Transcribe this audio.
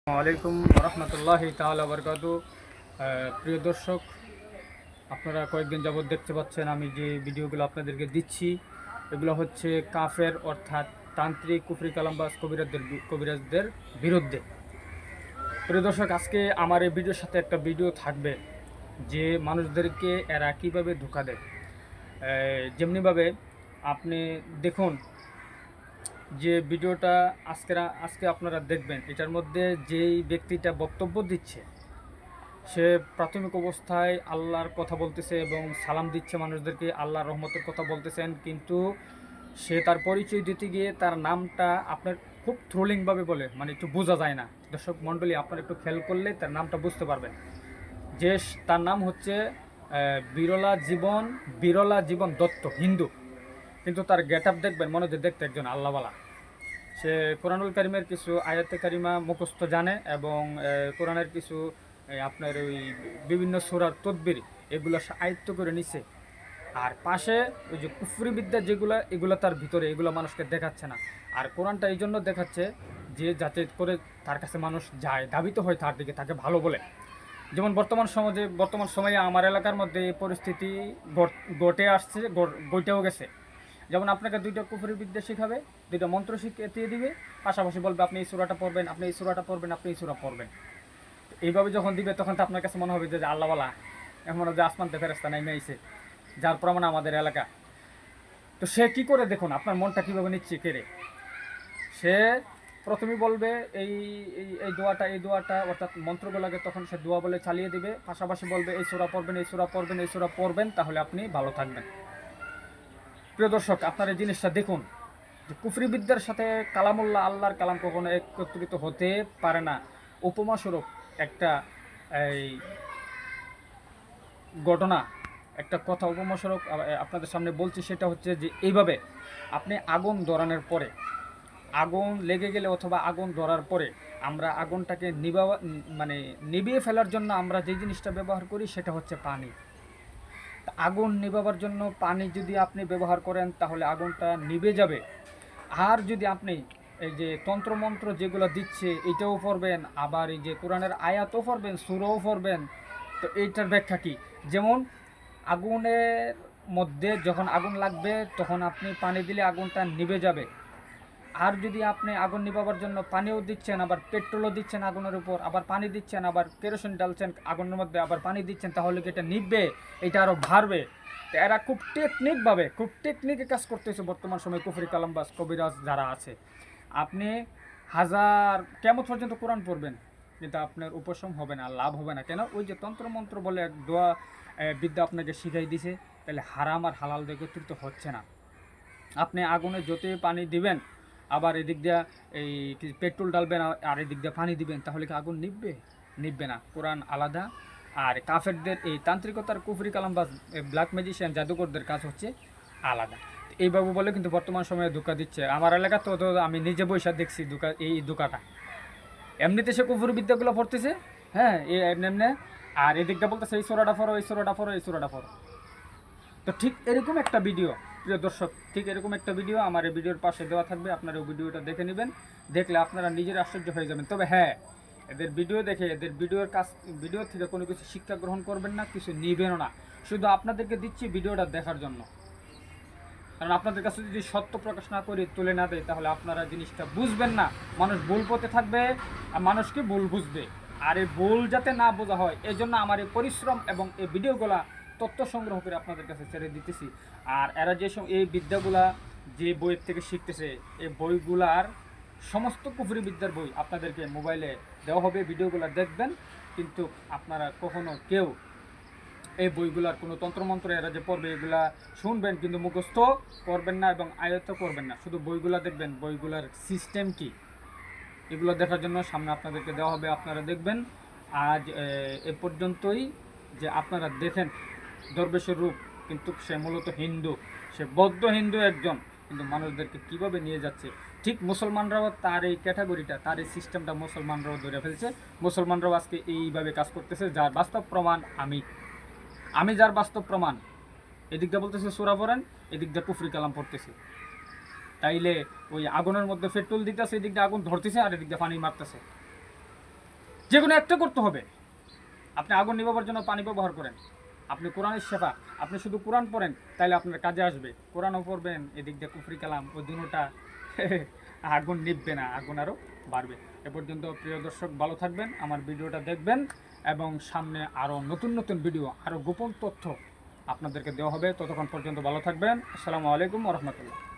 আলাইকুম রহমতুল্লাহি তাআলা বারাকাতু। প্রিয় দর্শক, আপনারা কয়েকদিন যাবৎ দেখতে পাচ্ছেন আমি যে ভিডিওগুলো আপনাদেরকে দিচ্ছি, এগুলো হচ্ছে কাফের অর্থাৎ তান্ত্রিক কুফরি কালামবাজ কবিরাজদের বিরুদ্ধে। প্রিয় দর্শক, আজকে আমার এই ভিডিওর সাথে একটা ভিডিও থাকবে যে মানুষদেরকে এরা কীভাবে ধোঁকা দেয়। যেমনিভাবে আপনি দেখুন যে ভিডিওটা আজকে আপনারা দেখবেন, এটার মধ্যে যেই ব্যক্তিটা বক্তব্য দিচ্ছে সে প্রাথমিক অবস্থায় আল্লাহর কথা বলতেছে এবং সালাম দিচ্ছে মানুষদেরকে, আল্লাহর রহমতের কথা বলতেছেন, কিন্তু সে তার পরিচয় দিতে গিয়ে তার নামটা আপনার খুব থ্রোলিংভাবে বলে, মানে একটু বোঝা যায় না। দর্শক মণ্ডলী, আপনারা একটু খেয়াল করলে তার নামটা বুঝতে পারবেন যে তার নাম হচ্ছে বিরলা জীবন দত্ত, হিন্দু, কিন্তু তার গেট আপ দেখবেন মনে হচ্ছে দেখতে একজন আল্লাহওয়ালা। সে কোরআনুল কারিমের কিছু আয়াতে কারিমা মুখস্থ জানে এবং কোরআনের কিছু আপনার ওই বিভিন্ন সূরার তদবির এগুলো আয়ত্ত করে নিছে। আর পাশে ওই যে কুফরি বিদ্যা যেগুলো, এগুলো তার ভিতরে, এগুলো মানুষকে দেখাচ্ছে না। আর কোরআনটা এই জন্য দেখাচ্ছে যে যাতে করে তার কাছে মানুষ যায়, ধাবিত হয় তার দিকে, তাকে ভালো বলে। যেমন বর্তমান সময়ে আমার এলাকার মধ্যে এই পরিস্থিতি ঘটে আসছে, ঘটেও গেছে। যেমন আপনাকে দুইটা কুফরি বিদ্যা শেখাবে, দুইটা মন্ত্র শিখিয়ে দিবে, পাশাপাশি বলবে আপনি এই সূরাটা পড়বেন, আপনি এই সূরাটা পড়বেন, আপনি এই সূরা পড়বেন। এইভাবে যখন দিবে তখন তো আপনার কাছে মনে হবে যে আল্লাহওয়ালা, এমন যে আসমান থেকে ফেরেশতা নেমে আইছে, যার প্রমাণ আমাদের এলাকা। তো সে কি করে দেখুন আপনার মনটা কীভাবে নিচ্ছে কেড়ে। সে প্রথমে বলবে এই এই দোয়াটা অর্থাৎ মন্ত্রগুলোকে তখন সে দোয়া বলে চালিয়ে দিবে, পাশাপাশি বলবে এই সূরা পড়বেন, এই সূরা পড়বেন, এই সূরা পড়বেন, তাহলে আপনি ভালো থাকবেন। প্রিয় দর্শক, আপনার এই জিনিসটা দেখুন যে কুফরি বিদ্যার সাথে কালামুল্লাহ, আল্লাহর কালাম কখনো একত্রিত হতে পারে না। উপমাস্বরূপ একটা এই ঘটনা, একটা কথা উপমাস্বরূপ আপনাদের সামনে বলছি। সেটা হচ্ছে যে এইভাবে আপনি আগুন ধরানোর পরে, আগুন লেগে গেলে অথবা আগুন ধরার পরে আমরা আগুনটাকে নিভিয়ে ফেলার জন্য আমরা যে জিনিসটা ব্যবহার করি সেটা হচ্ছে পানি। আগুন নিভাবার জন্য পানি যদি আপনি ব্যবহার করেন তাহলে আগুনটা নিভে যাবে। আর যদি আপনি এই যে তন্ত্রমন্ত্র যেগুলো দিচ্ছে এটাও পড়বেন, আবার এই যে কোরআনের আয়াতও পড়বেন, সূরাও পড়বেন, তো এইটার ব্যাখ্যা কী? যেমন আগুনের মধ্যে যখন আগুন লাগবে তখন আপনি পানি দিলে আগুনটা নিভে যাবে। আর যদি আপনি আগুন নিভাবার জন্য পানিও দিচ্ছেন, আবার পেট্রোলও দিচ্ছেন আগুনের উপর, আবার পানি দিচ্ছেন, আবার কেরোসিন ডালছেন আগুনের মধ্যে, আবার পানি দিচ্ছেন, তাহলে কি এটা নিভবে? এটা আরও বাড়বে। তো এরা খুব টেকনিকে কাজ করতেছে বর্তমান সময়ে কুফরি কালামবাজ কবিরাজ যারা আছে। আপনি হাজার কেমন পর্যন্ত কোরআন পড়বেন কিন্তু আপনার উপশম হবে না, লাভ হবে না। কেন? ওই যে তন্ত্রমন্ত্র বলে এক দোয়া বিদ্যা আপনাকে শিখাই দিছে, তাহলে হারাম আর হালাল একত্রিত হচ্ছে না। আপনি আগুনে যতই পানি দিবেন, আবার এদিক দিয়ে এই পেট্রোল ডালবেন, আর এদিক দিয়ে পানি দিবেন, তাহলে কি আগুন নিববে না। কোরআন আলাদা, আর কাফেরদের এই তান্ত্রিকতার কুফরি কালামবাজ ব্ল্যাক ম্যাজিশিয়ান জাদুকরদের কাজ হচ্ছে আলাদা। এইভাবে বলে কিন্তু বর্তমান সময়ে ধোঁকা দিচ্ছে। আমার এলাকা তো আমি নিজে বৈশা দেখছি এই ধোঁকাটা। এমনিতে সে কুফরি বিদ্যাগুলো পড়তেছে, হ্যাঁ, এমনি, আর এদিকটা বলতেছে এই সূরাটা পড়ো, এই সূরাটা পড়ো, এই সূরাটা পড়ো। তো ঠিক এরকম একটা ভিডিও, প্রিয় দর্শক, ঠিক এরকম একটা ভিডিও আমার এই ভিডিওর পাশে দেওয়া থাকবে। আপনারা ওই ভিডিওটা দেখে নেবেন, দেখলে আপনারা নিজের আশ্চর্য হয়ে যাবেন। তবে হ্যাঁ, এদের ভিডিও দেখে এদের ভিডিও থেকে কোনো কিছু শিক্ষা গ্রহণ করবেন না, কিছু নিবেনও না। শুধু আপনাদেরকে দিচ্ছি ভিডিওটা দেখার জন্য, কারণ আপনাদের কাছে যদি সত্য প্রকাশ না করে তুলে না দেয় তাহলে আপনারা জিনিসটা বুঝবেন না। মানুষ ভুল পথে থাকবে আর মানুষকে ভুল বুঝবে। আর এই ভুল যাতে না বোঝা হয় এই জন্য আমার এই পরিশ্রম এবং এই ভিডিওগুলা তথ্য সংগ্রহ করে আপনাদের কাছে ছেড়ে দিতেছি। আর এরা এই বিদ্যাগুলা যে বইয়ের থেকে শিখতেছে, এই বইগুলার সমস্ত কুফরি বিদ্যার বই আপনাদেরকে মোবাইলে দেওয়া হবে, ভিডিওগুলো দেখবেন। কিন্তু আপনারা কখনো কেউ এই বইগুলার কোনো তন্ত্রমন্ত্র এরা যে পড়বে এগুলা শুনবেন, কিন্তু মুখস্থ করবেন না এবং আয়ত্ত করবেন না। শুধু বইগুলা দেখবেন, বইগুলার সিস্টেম কি এগুলো দেখার জন্য সামনে আপনাদেরকে দেওয়া হবে, আপনারা দেখবেন। আজ এ পর্যন্তই। যে আপনারা দেখেন দরবেশের রূপ, কিন্তু সে মূলত হিন্দু, সে বৌদ্ধ হিন্দু একজন, কিন্তু মানুষদেরকে কিভাবে নিয়ে যাচ্ছে। ঠিক মুসলমানরাও তার এই ক্যাটাগরিটা, তার এই সিস্টেমটা মুসলমানরাও ধরে ফেলছে। মুসলমানরাও আজকে এইভাবে কাজ করতেছে, যার বাস্তব প্রমাণ আমি যার বাস্তব প্রমাণ। এদিক দিয়ে বলতেছে সূরা পড়েন, এদিক দিয়ে কুফরি কালাম পড়তেছে। তাইলে ওই আগুনের মধ্যে পেট্রোল দিতেছে, এদিক দিয়ে আগুন ধরতেছে, আর এদিক দিয়ে পানি মারতেছে। যে কোনো একটা করতে হবে। আপনি আগুন নিভাবার জন্য পানি ব্যবহার করেন, আপনি কোরআনের সেবা, আপনি শুধু কোরআন পড়েন, তাইলে আপনার কাজে আসবে। কোরআনও পড়বেন, এদিক দিয়ে কুফরি কালাম, ওই দুটোটা আগুন নিভবে না, আগুন আরও বাড়বে। এ পর্যন্ত প্রিয় দর্শক ভালো থাকবেন, আমার ভিডিওটা দেখবেন এবং সামনে আরও নতুন নতুন ভিডিও, আরও গোপন তথ্য আপনাদেরকে দেওয়া হবে। ততক্ষণ পর্যন্ত ভালো থাকবেন। আসসালামু আলাইকুম ওয়া রাহমাতুল্লাহ।